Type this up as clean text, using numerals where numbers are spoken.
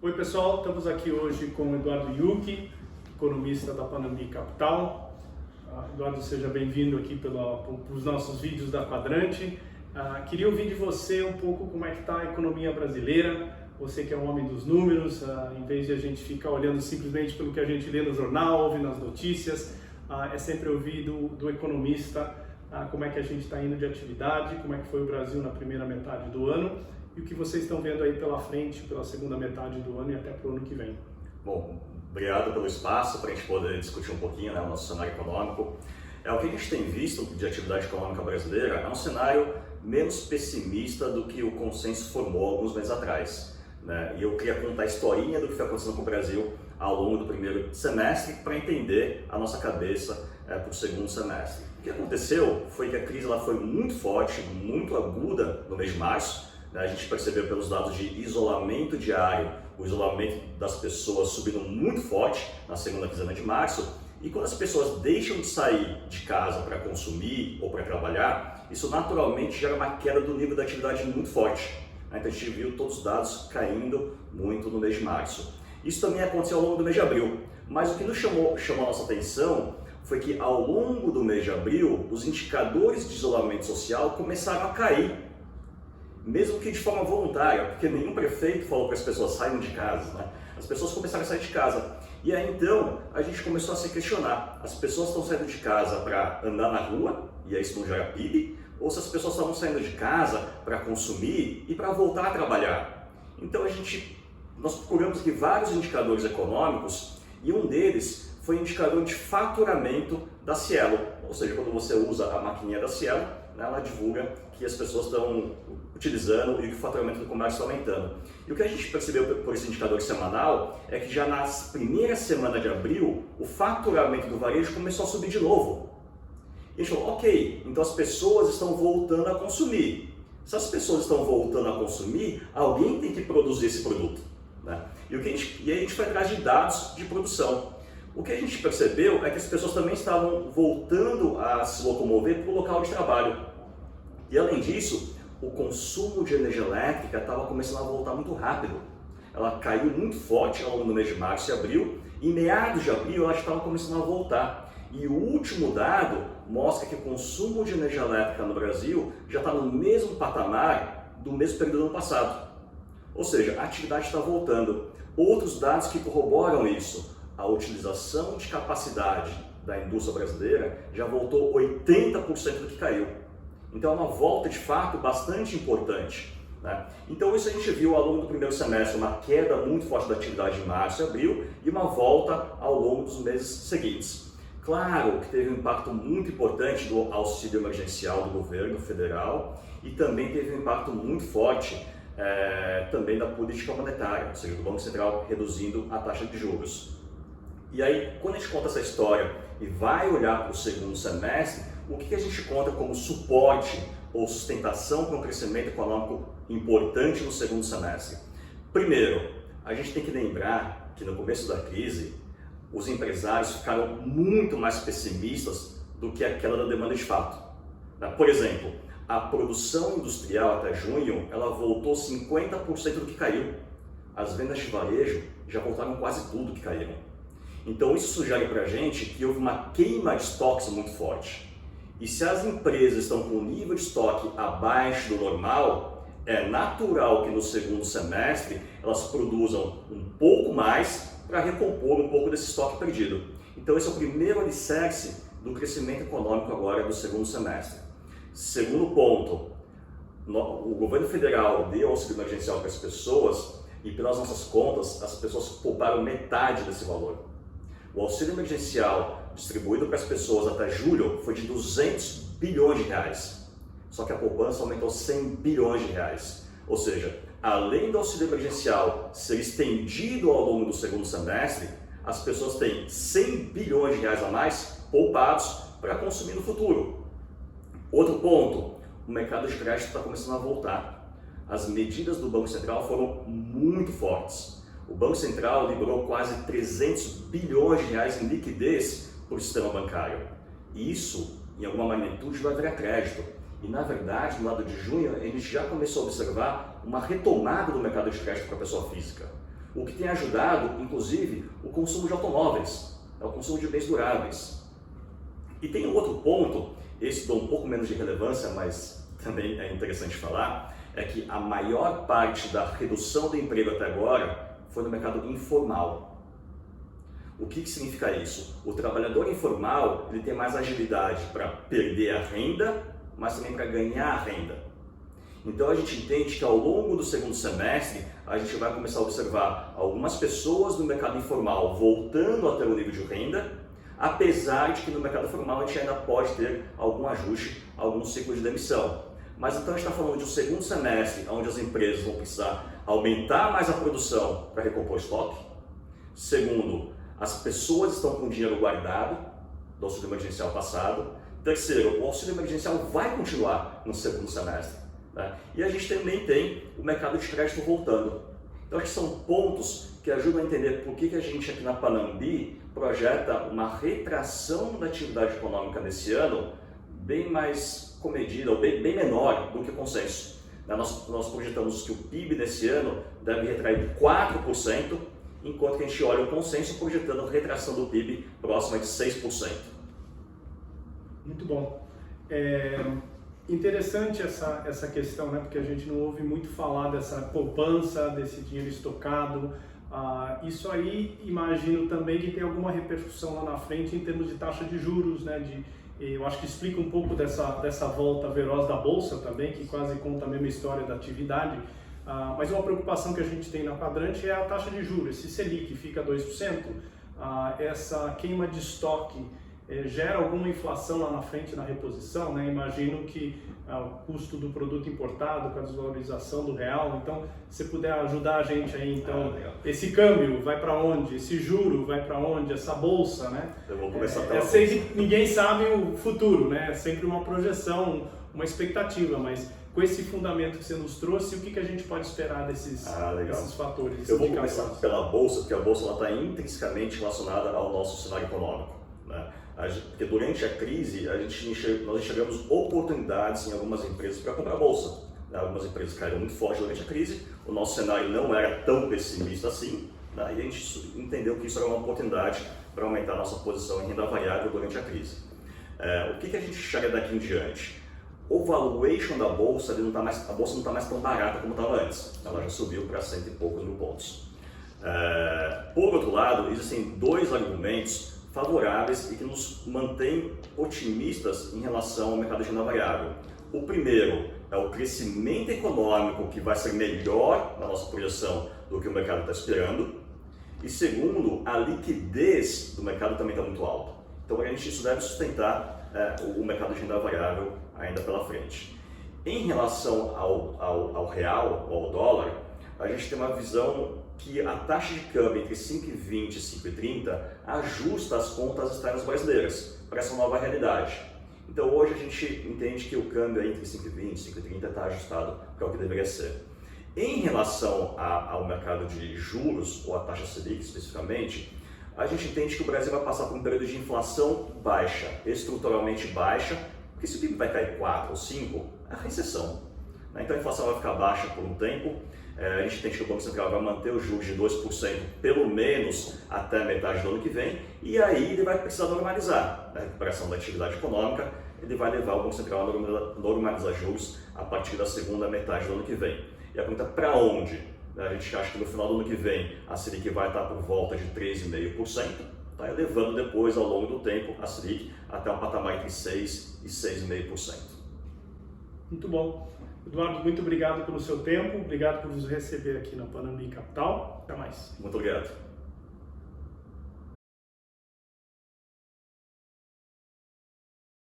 Oi pessoal, estamos aqui hoje com o Eduardo Yuki, economista da Panambi Capital. Eduardo, seja bem-vindo aqui para os nossos vídeos da Quadrante. Queria ouvir de você um pouco como é que está a economia brasileira. Você que é um homem dos números, em vez de a gente ficar olhando simplesmente pelo que a gente lê no jornal, ouve nas notícias, é sempre ouvir do economista como é que a gente está indo de atividade, como é que foi o Brasil na primeira metade do ano e o que vocês estão vendo aí pela frente, pela segunda metade do ano e até para o ano que vem. Bom, obrigado pelo espaço para a gente poder discutir um pouquinho, o nosso cenário econômico. O que a gente tem visto de atividade econômica brasileira é um cenário menos pessimista do que o consenso formou alguns meses atrás. E eu queria contar a historinha do que foi acontecendo com o Brasil ao longo do primeiro semestre para entender a nossa cabeça para o segundo semestre. O que aconteceu foi que a crise foi muito forte, muito aguda no mês de março. A gente percebeu pelos dados de isolamento diário, o isolamento das pessoas subindo muito forte na segunda quinzena de março. E quando as pessoas deixam de sair de casa para consumir ou para trabalhar, isso naturalmente gera uma queda do nível da atividade muito forte. Então a gente viu todos os dados caindo muito no mês de março. Isso também aconteceu ao longo do mês de abril, mas o que nos chamou a nossa atenção foi que ao longo do mês de abril, os indicadores de isolamento social começaram a cair, mesmo que de forma voluntária, porque nenhum prefeito falou para as pessoas saiam de casa, As pessoas começaram a sair de casa. E aí então a gente começou a se questionar, as pessoas estão saindo de casa para andar na rua, e aí isso não gera PIB, ou se as pessoas estavam saindo de casa para consumir e para voltar a trabalhar. Então nós procuramos aqui vários indicadores econômicos e um deles foi o indicador de faturamento da Cielo, ou seja, quando você usa a maquininha da Cielo, ela divulga que as pessoas estão utilizando e que o faturamento do comércio está aumentando. E o que a gente percebeu por esse indicador semanal é que já na primeira semana de abril, o faturamento do varejo começou a subir de novo. E a gente falou, ok, então as pessoas estão voltando a consumir. Se as pessoas estão voltando a consumir, alguém tem que produzir esse produto. E aí a gente foi atrás de dados de produção. O que a gente percebeu é que as pessoas também estavam voltando a se locomover para o local de trabalho. E além disso, o consumo de energia elétrica estava começando a voltar muito rápido. Ela caiu muito forte ao longo do mês de março e abril, e em meados de abril ela estava começando a voltar. E o último dado mostra que o consumo de energia elétrica no Brasil já está no mesmo patamar do mesmo período do ano passado. Ou seja, a atividade está voltando. Outros dados que corroboram isso: a utilização de capacidade da indústria brasileira já voltou 80% do que caiu. Então é uma volta de fato bastante importante. Então isso a gente viu ao longo do primeiro semestre, uma queda muito forte da atividade em março e abril e uma volta ao longo dos meses seguintes. Claro que teve um impacto muito importante do auxílio emergencial do governo federal e também teve um impacto muito forte também da política monetária, ou seja, do Banco Central reduzindo a taxa de juros. E aí, quando a gente conta essa história e vai olhar para o segundo semestre, o que a gente conta como suporte ou sustentação para um crescimento econômico importante no segundo semestre? Primeiro, a gente tem que lembrar que no começo da crise, os empresários ficaram muito mais pessimistas do que a queda da demanda de fato. Por exemplo, a produção industrial até junho, ela voltou 50% do que caiu. As vendas de varejo já voltaram quase tudo que caíram. Então isso sugere para a gente que houve uma queima de estoques muito forte. E se as empresas estão com um nível de estoque abaixo do normal, é natural que no segundo semestre elas produzam um pouco mais para recompor um pouco desse estoque perdido. Então esse é o primeiro alicerce do crescimento econômico agora do segundo semestre. Segundo ponto, o governo federal deu auxílio emergencial para as pessoas e pelas nossas contas as pessoas pouparam metade desse valor. O auxílio emergencial distribuído para as pessoas até julho foi de 200 bilhões de reais. Só que a poupança aumentou 100 bilhões de reais. Ou seja, além do auxílio emergencial ser estendido ao longo do segundo semestre, as pessoas têm 100 bilhões de reais a mais poupados para consumir no futuro. Outro ponto, o mercado de crédito está começando a voltar. As medidas do Banco Central foram muito fortes. O Banco Central liberou quase 300 bilhões de reais em liquidez para o sistema bancário. E isso, em alguma magnitude, vai virar crédito. E, na verdade, no lado de junho, a gente já começou a observar uma retomada do mercado de crédito para a pessoa física. o que tem ajudado, inclusive, o consumo de automóveis, o consumo de bens duráveis. E tem um outro ponto, esse dá um pouco menos de relevância, mas também é interessante falar, é que a maior parte da redução do emprego até agora foi no mercado informal. O que significa isso? O trabalhador informal ele tem mais agilidade para perder a renda, mas também para ganhar a renda. Então a gente entende que ao longo do segundo semestre a gente vai começar a observar algumas pessoas do mercado informal voltando a ter o nível de renda, apesar de que no mercado formal a gente ainda pode ter algum ajuste, algum ciclo de demissão. Mas então a gente está falando de um segundo semestre onde as empresas vão precisar aumentar mais a produção para recompor estoque. Segundo, as pessoas estão com dinheiro guardado do auxílio emergencial passado. Terceiro, o auxílio emergencial vai continuar no segundo semestre, né? E a gente também tem o mercado de crédito voltando. Então acho que são pontos que ajudam a entender por que a gente aqui na Panambi projeta uma retração da atividade econômica nesse ano bem mais comedida, ou bem menor do que o consenso. Nós projetamos que o PIB desse ano deve retrair 4%, enquanto que a gente olha o consenso projetando a retração do PIB próxima de 6%. Muito bom. Interessante essa questão, né? Porque a gente não ouve muito falar dessa poupança, desse dinheiro estocado. Isso aí, imagino também que tem alguma repercussão lá na frente em termos de taxa de juros, né? Eu acho que explica um pouco dessa volta veloz da Bolsa também, que quase conta a mesma história da atividade. Mas uma preocupação que a gente tem na Quadrante é a taxa de juros. Se Selic fica 2%, essa queima de estoque gera alguma inflação lá na frente na reposição, né? Imagino que o custo do produto importado com a desvalorização do real, então se puder ajudar a gente aí, então esse câmbio vai para onde, esse juro vai para onde, essa bolsa, né? Eu vou começar pela bolsa. Ninguém sabe o futuro, né? É sempre uma projeção, uma expectativa, mas com esse fundamento que você nos trouxe, o que a gente pode esperar desses fatores? Eu vou começar pela bolsa, porque a bolsa está intrinsecamente relacionada ao nosso cenário econômico, né? Porque durante a crise nós enxergamos oportunidades em algumas empresas para comprar bolsa, né? Algumas empresas caíram muito forte durante a crise, o nosso cenário não era tão pessimista assim, né? E a gente entendeu que isso era uma oportunidade para aumentar a nossa posição em renda variável durante a crise. O que a gente enxerga daqui em diante? O valuation da bolsa, a bolsa não está mais tão barata como estava antes, ela já subiu para 100 e poucos mil pontos. Por outro lado, existem dois argumentos favoráveis e que nos mantêm otimistas em relação ao mercado de renda variável. O primeiro é o crescimento econômico, que vai ser melhor na nossa projeção do que o mercado está esperando. E segundo, a liquidez do mercado também está muito alta. Então isso deve sustentar o mercado de renda variável ainda pela frente. Em relação ao real, ou ao dólar, a gente tem uma visão que a taxa de câmbio entre 5,20 e 5,30 ajusta as contas externas brasileiras para essa nova realidade. Então hoje a gente entende que o câmbio entre 5,20 e 5,30 está ajustado para o que deveria ser. Em relação ao mercado de juros, ou a taxa Selic especificamente, a gente entende que o Brasil vai passar por um período de inflação baixa, estruturalmente baixa, porque se o PIB vai cair 4 ou 5, é a recessão. Então a inflação vai ficar baixa por um tempo. A gente entende que o Banco Central vai manter os juros de 2% pelo menos até a metade do ano que vem, e aí ele vai precisar normalizar. A recuperação da atividade econômica, ele vai levar o Banco Central a normalizar juros a partir da segunda metade do ano que vem. E a pergunta para onde? A gente acha que no final do ano que vem a Selic vai estar por volta de 3,5%, tá elevando depois ao longo do tempo a Selic até um patamar entre 6% e 6,5%. Muito bom. Eduardo, muito obrigado pelo seu tempo, obrigado por nos receber aqui na Panambi Capital. Até mais. Muito obrigado.